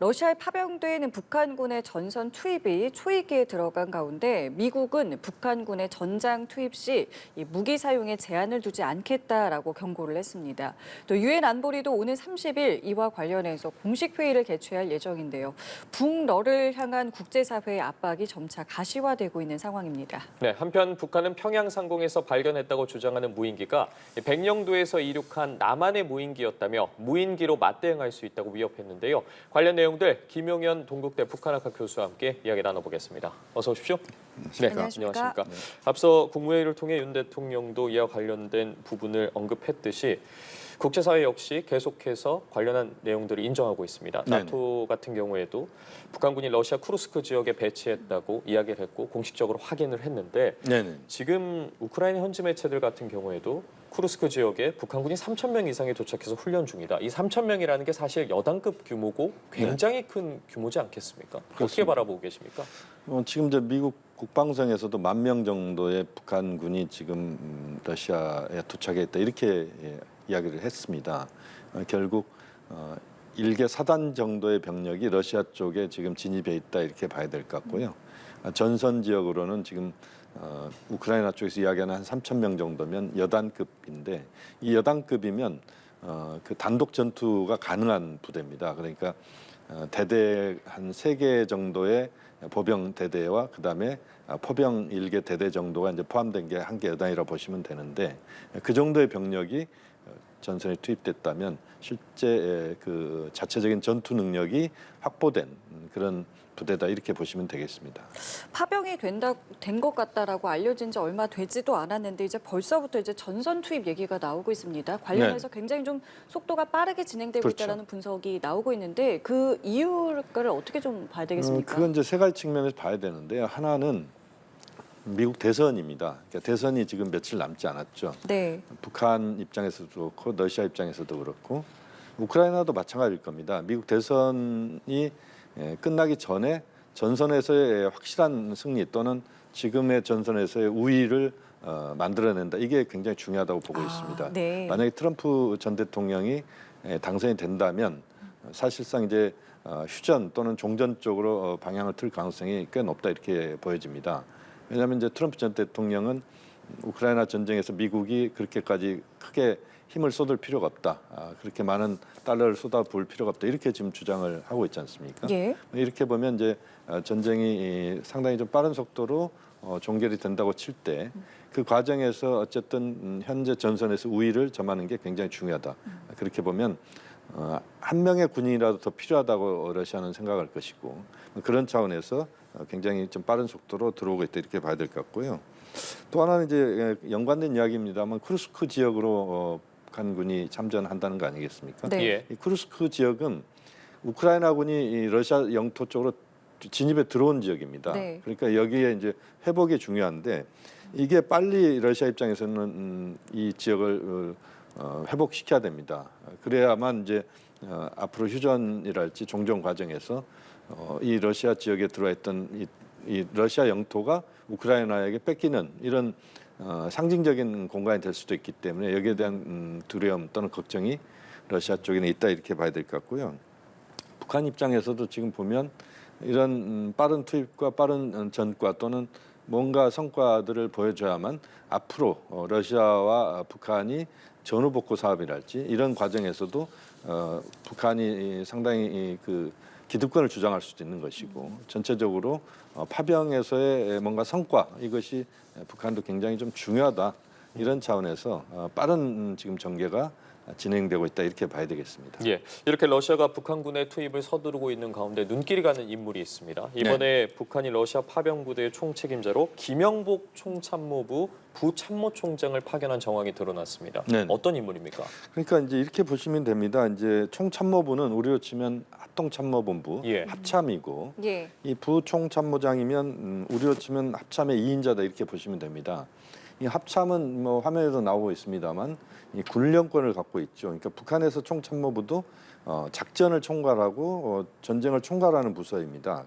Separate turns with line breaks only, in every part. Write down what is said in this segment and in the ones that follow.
러시아에 파병돼 있는 북한군의 전선 투입이 초이기에 들어간 가운데 미국은 북한군의 전장 투입 시 무기 사용에 제한을 두지 않겠다라고 경고를 했습니다. 또 유엔 안보리도 오는 30일 이와 관련해서 공식 회의를 개최할 예정인데요. 북러를 향한 국제사회의 압박이 점차 가시화되고 있는 상황입니다.
네, 한편 북한은 평양 상공에서 발견했다고 주장하는 무인기가 백령도에서 이륙한 남한의 무인기였다며 무인기로 맞대응할 수 있다고 위협했는데요. 관련 내용들 김용현 동국대 북한학과 교수와 함께 이야기 나눠보겠습니다. 어서 오십시오. 네, 안녕하십니까. 네. 앞서 국무회의를 통해 윤 대통령도 이와 관련된 부분을 언급했듯이 국제사회 역시 계속해서 관련한 내용들을 인정하고 있습니다. 나토 같은 경우에도 북한군이 러시아 쿠르스크 지역에 배치했다고 이야기를 했고 공식적으로 확인을 했는데 지금 우크라이나 현지 매체들 같은 경우에도 쿠르스크 지역에 북한군이 3,000명 이상이 도착해서 훈련 중이다. 이 3,000명이라는 게 사실 여단급 규모고 굉장히 큰 규모지 않겠습니까? 그렇습니다. 어떻게 바라보고 계십니까?
지금 이제 미국 국방성에서도 10,000명 정도의 북한군이 지금 러시아에 도착해 있다 이렇게 이야기를 했습니다. 결국 일개 사단 정도의 병력이 러시아 쪽에 지금 진입해 있다 이렇게 봐야 될 것 같고요. 전선 지역으로는 지금 우크라이나 쪽에서 이야기하는 한 3,000명 정도면 여단급인데 이 여단급이면 그 단독 전투가 가능한 부대입니다. 그러니까 대대 한 3개 정도의 보병 대대와 그다음에 포병 1개 대대 정도가 이제 포함된 게 한 개 여단이라 보시면 되는데 그 정도의 병력이 전선에 투입됐다면 실제 그 자체적인 전투 능력이 확보된 그런 부대다 이렇게 보시면 되겠습니다.
파병이 된 것 같다라고 알려진 지 얼마 되지도 않았는데 이제 벌써부터 이제 전선 투입 얘기가 나오고 있습니다. 관련해서 굉장히 좀 속도가 빠르게 진행되고 있다는 분석이 나오고 있는데 그 이유를 어떻게 좀 봐야 되겠습니까?
그건 이제 세 가지 측면에서 봐야 되는데요. 하나는 미국 대선입니다. 그러니까 대선이 지금 며칠 남지 않았죠.
네.
북한 입장에서도 그렇고 러시아 입장에서도 그렇고 우크라이나도 마찬가지일 겁니다. 미국 대선이 끝나기 전에 전선에서의 확실한 승리 또는 지금의 전선에서의 우위를 만들어낸다. 이게 굉장히 중요하다고 보고 있습니다.
네.
만약에 트럼프 전 대통령이 당선이 된다면 사실상 이제 휴전 또는 종전 쪽으로 방향을 틀 가능성이 꽤 높다 이렇게 보여집니다. 왜냐하면 이제 트럼프 전 대통령은 우크라이나 전쟁에서 미국이 그렇게까지 크게 힘을 쏟을 필요가 없다. 그렇게 많은 달러를 쏟아부을 필요가 없다. 이렇게 지금 주장을 하고 있지 않습니까?
예.
이렇게 보면 이제 전쟁이 상당히 좀 빠른 속도로 종결이 된다고 칠 때 그 과정에서 어쨌든 현재 전선에서 우위를 점하는 게 굉장히 중요하다. 그렇게 보면 한 명의 군인이라도 더 필요하다고 러시아는 생각할 것이고 그런 차원에서 굉장히 좀 빠른 속도로 들어오고 있다 이렇게 봐야 될 것 같고요. 또 하나는 이제 연관된 이야기입니다만 쿠르스크 지역으로 북한군이 참전한다는 거 아니겠습니까?
네.
이 쿠르스크 지역은 우크라이나군이 이 러시아 영토 쪽으로 진입에 들어온 지역입니다.
네.
그러니까 여기에 이제 회복이 중요한데 이게 빨리 러시아 입장에서는 이 지역을 회복시켜야 됩니다. 그래야만 이제 앞으로 휴전이랄지 종전 과정에서 이 러시아 지역에 들어와 있던 이 러시아 영토가 우크라이나에게 뺏기는 이런 상징적인 공간이 될 수도 있기 때문에 여기에 대한 두려움 또는 걱정이 러시아 쪽에는 있다 이렇게 봐야 될 것 같고요. 북한 입장에서도 지금 보면 이런 빠른 투입과 빠른 전과 또는 뭔가 성과들을 보여줘야만 앞으로 러시아와 북한이 전후복구 사업이랄지 이런 과정에서도 북한이 상당히 그 기득권을 주장할 수도 있는 것이고 전체적으로 파병에서의 뭔가 성과 이것이 북한도 굉장히 좀 중요하다 이런 차원에서 빠른 지금 전개가 진행되고 있다 이렇게 봐야 되겠습니다.
예, 이렇게 러시아가 북한군의 투입을 서두르고 있는 가운데 눈길이 가는 인물이 있습니다. 이번에 북한이 러시아 파병부대의 총책임자로 김영복 총참모부 부참모총장을 파견한 정황이 드러났습니다. 어떤 인물입니까?
그러니까 이제 이렇게 보시면 됩니다. 이제 총참모부는 우리로 치면 합동참모본부 합참이고 이 부총참모장이면 우리로 치면 합참의 2인자다 이렇게 보시면 됩니다. 이 합참은 뭐 화면에도 나오고 있습니다만 이 군령권을 갖고 있죠. 그러니까 북한에서 총참모부도 작전을 총괄하고 전쟁을 총괄하는 부서입니다.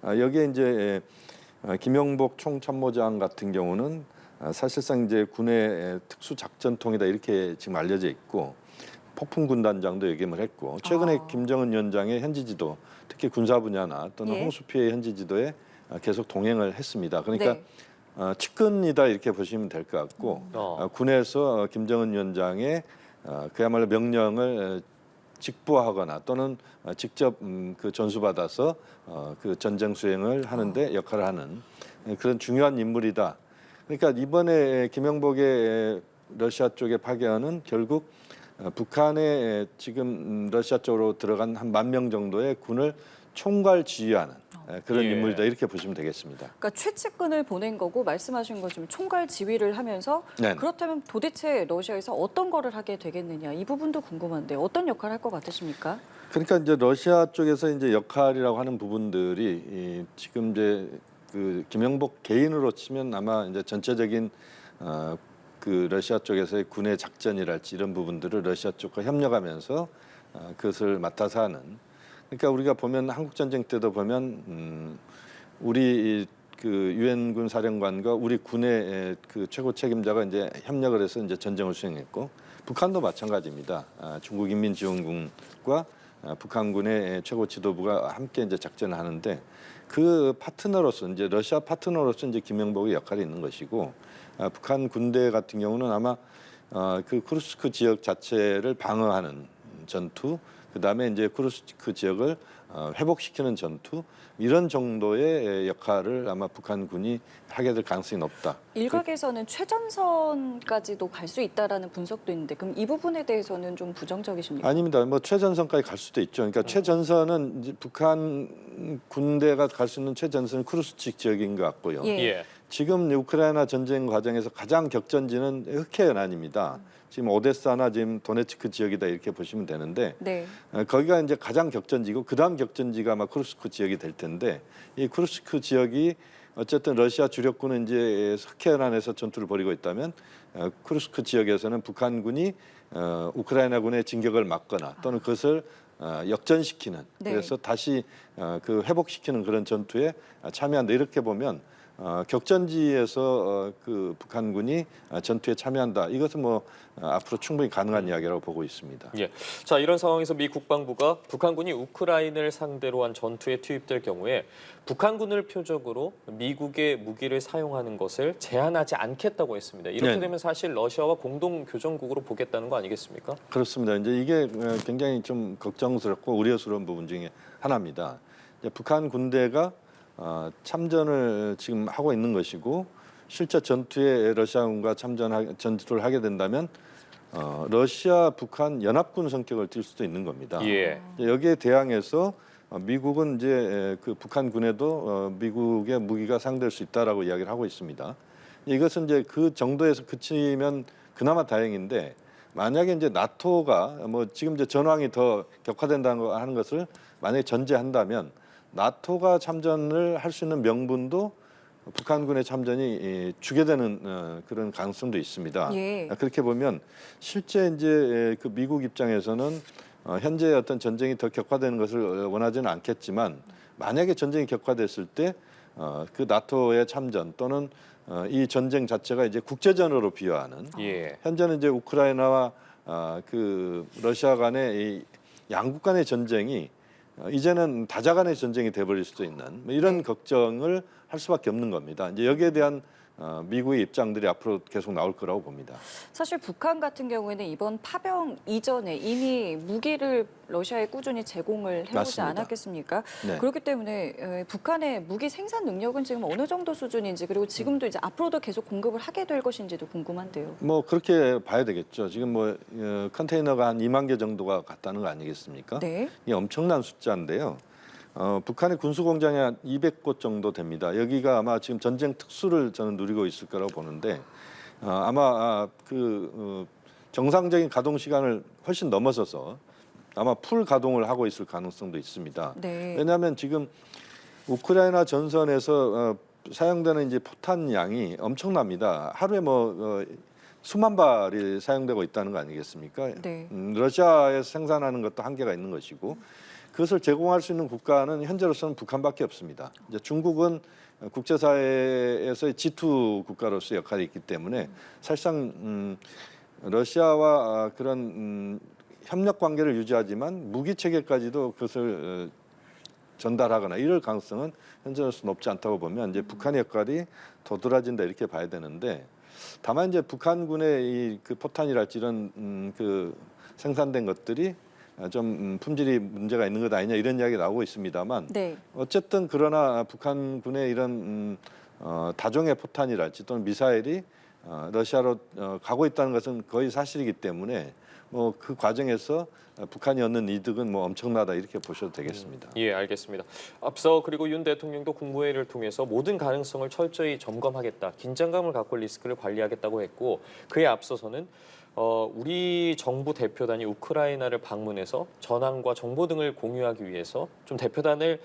여기에 이제 김영복 총참모장 같은 경우는 사실상 이제 군의 특수작전통이다 이렇게 지금 알려져 있고 폭풍 군단장도 역임을 했고 최근에
아.
김정은 위원장의 현지 지도, 특히 군사 분야나 또는
예.
홍수 피해 현지 지도에 계속 동행을 했습니다. 그러니까
네.
측근이다 이렇게 보시면 될 것 같고 군에서 김정은 위원장의 그야말로 명령을 직보하거나 또는 직접 그 전수받아서 그 전쟁 수행을 하는데 역할을 하는 그런 중요한 인물이다. 그러니까 이번에 김영복의 러시아 쪽의 파견은 결국 북한에 지금 러시아 쪽으로 들어간 한 10,000명 정도의 군을 총괄 지휘하는 그런
예.
인물이다 이렇게 보시면 되겠습니다.
그러니까 최측근을 보낸 거고 말씀하신 것처럼 총괄 지휘를 하면서
네.
그렇다면 도대체 러시아에서 어떤 거를 하게 되겠느냐 이 부분도 궁금한데 어떤 역할을 할 것 같으십니까?
그러니까 이제 러시아 쪽에서 이제 역할이라고 하는 부분들이 지금 이제 그 김영복 개인으로 치면 아마 이제 전체적인 그 러시아 쪽에서의 군의 작전이랄지 이런 부분들을 러시아 쪽과 협력하면서 그것을 맡아서 하는. 그러니까 우리가 보면 한국 전쟁 때도 보면 우리 그 유엔군 사령관과 우리 군의 그 최고 책임자가 이제 협력을 해서 이제 전쟁을 수행했고 북한도 마찬가지입니다. 중국 인민지원군과 북한군의 최고 지도부가 함께 이제 작전을 하는데 그 파트너로서 이제 러시아 파트너로서 이제 김영복의 역할이 있는 것이고 북한 군대 같은 경우는 아마 그 쿠르스크 지역 자체를 방어하는 전투, 그다음에 이제 쿠르스크 지역을 회복시키는 전투 이런 정도의 역할을 아마 북한군이 하게 될 가능성이 높다.
일각에서는 최전선까지도 갈 수 있다라는 분석도 있는데 그럼 이 부분에 대해서는 좀 부정적이십니까?
아닙니다. 뭐 최전선까지 갈 수도 있죠. 그러니까 최전선은 이제 북한 군대가 갈 수 있는 최전선은 쿠르스크 지역인 것 같고요.
예.
예.
지금 우크라이나 전쟁 과정에서 가장 격전지는 흑해 연안입니다. 지금 오데사나 지금 도네츠크 지역이다 이렇게 보시면 되는데
네.
거기가 이제 가장 격전지고 그다음 격전지가 아마 쿠르스크 지역이 될 텐데 이 쿠르스크 지역이 어쨌든 러시아 주력군은 이제 흑해 연안에서 전투를 벌이고 있다면 쿠르스크 지역에서는 북한군이 우크라이나군의 진격을 막거나 또는 그것을 역전시키는
네.
그래서 다시 그 회복시키는 그런 전투에 참여한다 이렇게 보면 격전지에서 그 북한군이 전투에 참여한다. 이것은 뭐 앞으로 충분히 가능한 이야기라고 보고 있습니다.
예. 자, 이런 상황에서 미 국방부가 북한군이 우크라이나를 상대로 한 전투에 투입될 경우에 북한군을 표적으로 미국의 무기를 사용하는 것을 제한하지 않겠다고 했습니다. 이렇게
네.
되면 사실 러시아와 공동 교전국으로 보겠다는 거 아니겠습니까?
그렇습니다. 이제 이게 굉장히 좀 걱정스럽고 우려스러운 부분 중에 하나입니다. 이제 북한 군대가 참전을 지금 하고 있는 것이고 실제 전투에 러시아군과 전투를 하게 된다면 러시아 북한 연합군 성격을 띨 수도 있는 겁니다.
예.
여기에 대항해서 미국은 이제 그 북한군에도 미국의 무기가 사용될 수 있다라고 이야기를 하고 있습니다. 이것은 이제 그 정도에서 그치면 그나마 다행인데 만약에 이제 나토가 뭐 지금 이제 전황이 더 격화된다는 거 하는 것을 만약에 전제한다면 나토가 참전을 할 수 있는 명분도 북한군의 참전이 주게 되는 그런 가능성도 있습니다.
예.
그렇게 보면 실제 이제 그 미국 입장에서는 현재 어떤 전쟁이 더 격화되는 것을 원하지는 않겠지만 만약에 전쟁이 격화됐을 때 그 나토의 참전 또는 이 전쟁 자체가 이제 국제전으로 비화하는
예.
현재는 이제 우크라이나와 그 러시아 간의 이 양국 간의 전쟁이 이제는 다자 간의 전쟁이 돼버릴 수도 있는 뭐 이런 걱정을 할 수밖에 없는 겁니다. 이제 여기에 대한 미국의 입장들이 앞으로 계속 나올 거라고 봅니다.
사실 북한 같은 경우에는 이번 파병 이전에 이미 무기를 러시아에 꾸준히 제공을 해오지
맞습니다.
않았겠습니까?
네.
그렇기 때문에 북한의 무기 생산 능력은 지금 어느 정도 수준인지 그리고 지금도 이제 앞으로도 계속 공급을 하게 될 것인지도 궁금한데요.
뭐 그렇게 봐야 되겠죠. 지금 뭐 컨테이너가 한 2만 개 정도가 갔다는 거 아니겠습니까?
네.
이게 엄청난 숫자인데요. 북한의 군수 공장이 한 200곳 정도 됩니다. 여기가 아마 지금 전쟁 특수를 저는 누리고 있을 거라고 보는데 아마 그 정상적인 가동 시간을 훨씬 넘어서서 아마 풀 가동을 하고 있을 가능성도 있습니다.
네.
왜냐하면 지금 우크라이나 전선에서 사용되는 이제 포탄 양이 엄청납니다. 하루에 뭐 수만 발이 사용되고 있다는 거 아니겠습니까?
네.
러시아에서 생산하는 것도 한계가 있는 것이고 그것을 제공할 수 있는 국가는 현재로서는 북한밖에 없습니다. 이제 중국은 국제사회에서의 G2 국가로서 역할이 있기 때문에 사실상 러시아와 그런 협력 관계를 유지하지만 무기 체계까지도 그것을 전달하거나 이럴 가능성은 현재로서 높지 않다고 보면 이제 북한의 역할이 도드라진다 이렇게 봐야 되는데 다만 이제 북한군의 이 그 포탄이랄지 이런 그 생산된 것들이 좀 품질이 문제가 있는 것 아니냐 이런 이야기 나오고 있습니다만
네.
어쨌든 그러나 북한군의 이런 다종의 포탄이랄지 또는 미사일이 러시아로 가고 있다는 것은 거의 사실이기 때문에 뭐 그 과정에서 북한이 얻는 이득은 뭐 엄청나다 이렇게 보셔도 되겠습니다.
예, 알겠습니다. 앞서 그리고 윤 대통령도 국무회의를 통해서 모든 가능성을 철저히 점검하겠다, 긴장감을 갖고 리스크를 관리하겠다고 했고 그에 앞서서는 우리 정부 대표단이 우크라이나를 방문해서 전황과 정보 등을 공유하기 위해서 좀 대표단을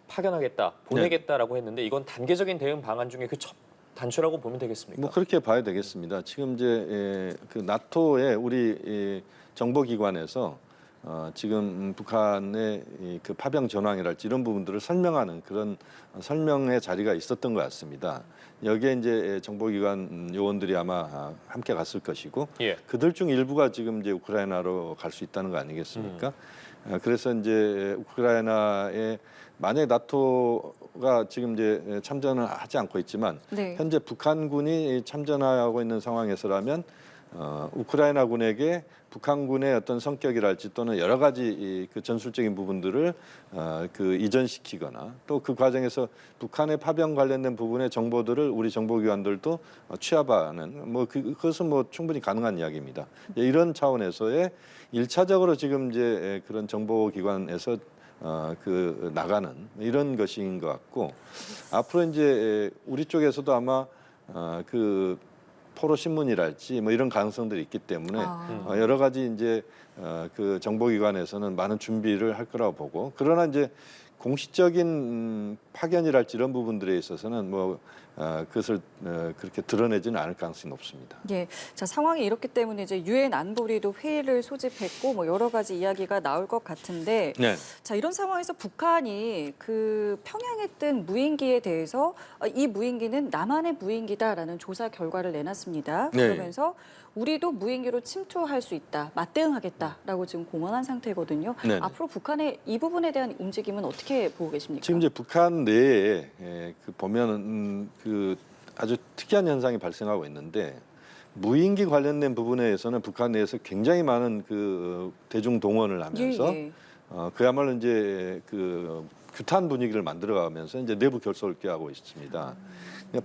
파견하겠다, 보내겠다라고 했는데 이건 단계적인 대응 방안 중에 그 첫 단추라고 보면 되겠습니까?
뭐 그렇게 봐야 되겠습니다. 지금 이제 그 나토의 우리 정보기관에서 지금 북한의 그 파병 전황이랄지 이런 부분들을 설명하는 그런 설명의 자리가 있었던 것 같습니다. 여기에 이제 정보기관 요원들이 아마 함께 갔을 것이고
예.
그들 중 일부가 지금 이제 우크라이나로 갈 수 있다는 거 아니겠습니까? 그래서 이제 우크라이나에 만약에 나토가 지금 이제 참전을 하지 않고 있지만
네.
현재 북한군이 참전하고 있는 상황에서라면 우크라이나군에게 북한군의 어떤 성격이랄지 또는 여러 가지 그 전술적인 부분들을 그 이전시키거나 또 그 과정에서 북한의 파병 관련된 부분의 정보들을 우리 정보기관들도 취합하는 뭐 그것은 뭐 충분히 가능한 이야기입니다. 이런 차원에서의 1차적으로 지금 이제 그런 정보기관에서 그 나가는 이런 것인 것 같고 앞으로 이제 우리 쪽에서도 아마 그 포로 신문이랄지 뭐 이런 가능성들이 있기 때문에 여러 가지 이제 그 정보기관에서는 많은 준비를 할 거라고 보고 그러나 이제 공식적인 파견이랄지 이런 부분들에 있어서는 뭐 그것을 그렇게 드러내지는 않을 가능성이 높습니다.
예, 자 상황이 이렇기 때문에 이제 유엔 안보리도 회의를 소집했고 뭐 여러 가지 이야기가 나올 것 같은데,
네.
자 이런 상황에서 북한이 그 평양에 뜬 무인기에 대해서 이 무인기는 남한의 무인기다라는 조사 결과를 내놨습니다.
네.
그러면서 우리도 무인기로 침투할 수 있다, 맞대응하겠다라고 지금 공언한 상태거든요.
네네.
앞으로 북한의 이 부분에 대한 움직임은 어떻게 보고 계십니까?
지금 이제 북한 내에 그 보면은 그 아주 특이한 현상이 발생하고 있는데 무인기 관련된 부분에서는 북한 내에서 굉장히 많은 그 대중 동원을 하면서
예.
그야말로 이제 그 규탄 분위기를 만들어가면서 이제 내부 결속을 꾀하고 있습니다.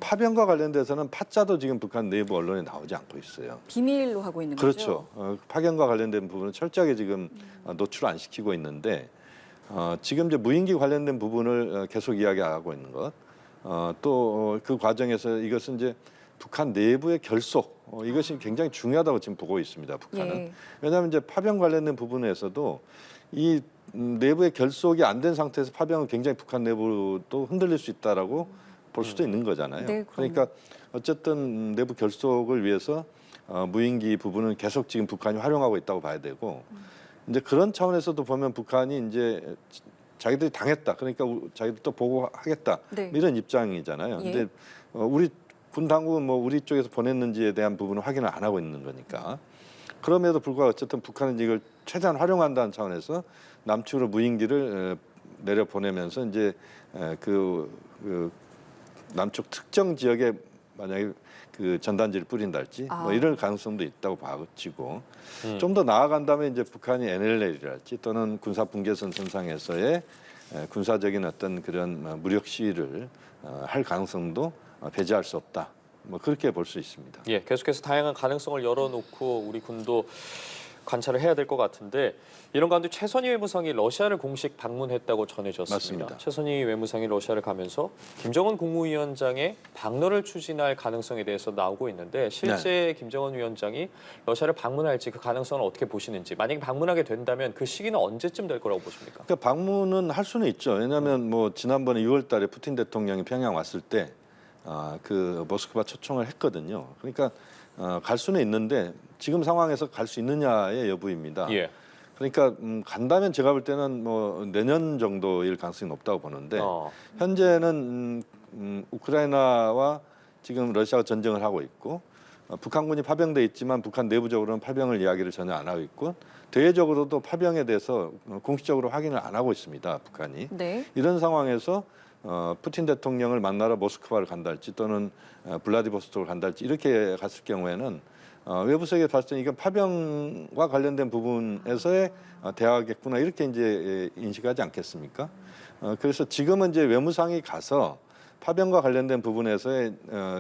파병과 관련돼서는 파자도 지금 북한 내부 언론에 나오지 않고 있어요.
비밀로 하고 있는
그렇죠.
거죠.
파견과 관련된 부분은 철저하게 지금 노출 안 시키고 있는데 지금 이제 무인기 관련된 부분을 계속 이야기하고 있는 것. 또 그 과정에서 이것은 이제 북한 내부의 결속 이것이 굉장히 중요하다고 지금 보고 있습니다. 북한은.
예.
왜냐하면 이제 파병 관련된 부분에서도 이 내부의 결속이 안 된 상태에서 파병은 굉장히 북한 내부도 흔들릴 수 있다라고 볼 수도 있는 거잖아요.
네,
그러니까 어쨌든 내부 결속을 위해서 무인기 부분은 계속 지금 북한이 활용하고 있다고 봐야 되고 이제 그런 차원에서도 보면 북한이 이제 자기들이 당했다. 그러니까 자기들 또 보고하겠다.
네.
이런 입장이잖아요.
예.
근데 우리 군 당국은 뭐 우리 쪽에서 보냈는지에 대한 부분을 확인을 안 하고 있는 거니까. 그럼에도 불구하고 어쨌든 북한은 이걸 최대한 활용한다는 차원에서 남측으로 무인기를 내려 보내면서 이제 그 남쪽 특정 지역에 만약에 그 전단지를 뿌린달지 뭐 이런 가능성도 있다고 봐지고 좀 더 나아간다면 이제 북한이 NLL이랄지 또는 군사 분계선 선상에서의 군사적인 어떤 그런 무력 시위를 할 가능성도 배제할 수 없다. 뭐 그렇게 볼 수 있습니다.
예, 계속해서 다양한 가능성을 열어놓고 우리 군도 관찰을 해야 될 것 같은데 이런 가운데 최선희 외무상이 러시아를 공식 방문했다고 전해졌습니다.
맞습니다.
최선희 외무상이 러시아를 가면서 김정은 국무위원장의 방문을 추진할 가능성에 대해서 나오고 있는데 실제 김정은 위원장이 러시아를 방문할지 그 가능성을 어떻게 보시는지 만약에 방문하게 된다면 그 시기는 언제쯤 될 거라고 보십니까?
그러니까 방문은 할 수는 있죠. 왜냐하면 뭐 지난번에 6월달에 푸틴 대통령이 평양 왔을 때 그 모스크바 초청을 했거든요. 그러니까 갈 수는 있는데 지금 상황에서 갈 수 있느냐의 여부입니다.
예.
그러니까 간다면 제가 볼 때는 뭐 내년 정도일 가능성이 높다고 보는데 현재는 우크라이나와 지금 러시아가 전쟁을 하고 있고 북한군이 파병돼 있지만 북한 내부적으로는 파병을 이야기를 전혀 안 하고 있고 대외적으로도 파병에 대해서 공식적으로 확인을 안 하고 있습니다. 북한이.
네.
이런 상황에서 푸틴 대통령을 만나러 모스크바를 간달지 또는 블라디보스톡을 간달지 이렇게 갔을 경우에는 외부 세계에 봤을 때 이건 파병과 관련된 부분에서의 대화겠구나 이렇게 이제 인식하지 않겠습니까? 그래서 지금은 이제 외무상이 가서 파병과 관련된 부분에서의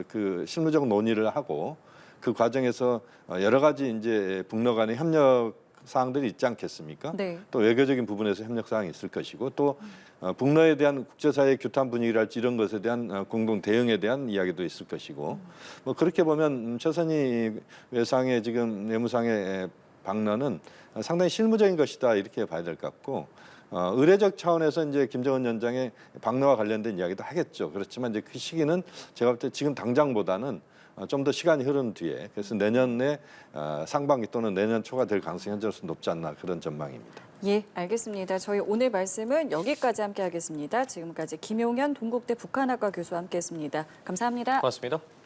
그 실무적 논의를 하고 그 과정에서 여러 가지 이제 북러 간의 협력 사항들이 있지 않겠습니까?
네.
또 외교적인 부분에서 협력 사항이 있을 것이고 또 북러에 대한 국제사회의 규탄 분위기랄지 이런 것에 대한 공동 대응에 대한 이야기도 있을 것이고 뭐 그렇게 보면 최선희 외상의 지금 외무상의 방문은 상당히 실무적인 것이다 이렇게 봐야 될 것 같고 의례적 차원에서 이제 김정은 위원장의 방문과 관련된 이야기도 하겠죠. 그렇지만 이제 그 시기는 제가 볼 때 지금 당장보다는 좀 더 시간이 흐른 뒤에 그래서 내년에 상반기 또는 내년 초가 될 가능성이 현재로서 높지 않나 그런 전망입니다.
예, 알겠습니다. 저희 오늘 말씀은 여기까지 함께하겠습니다. 지금까지 김용현 동국대 북한학과 교수와 함께했습니다. 감사합니다.
고맙습니다.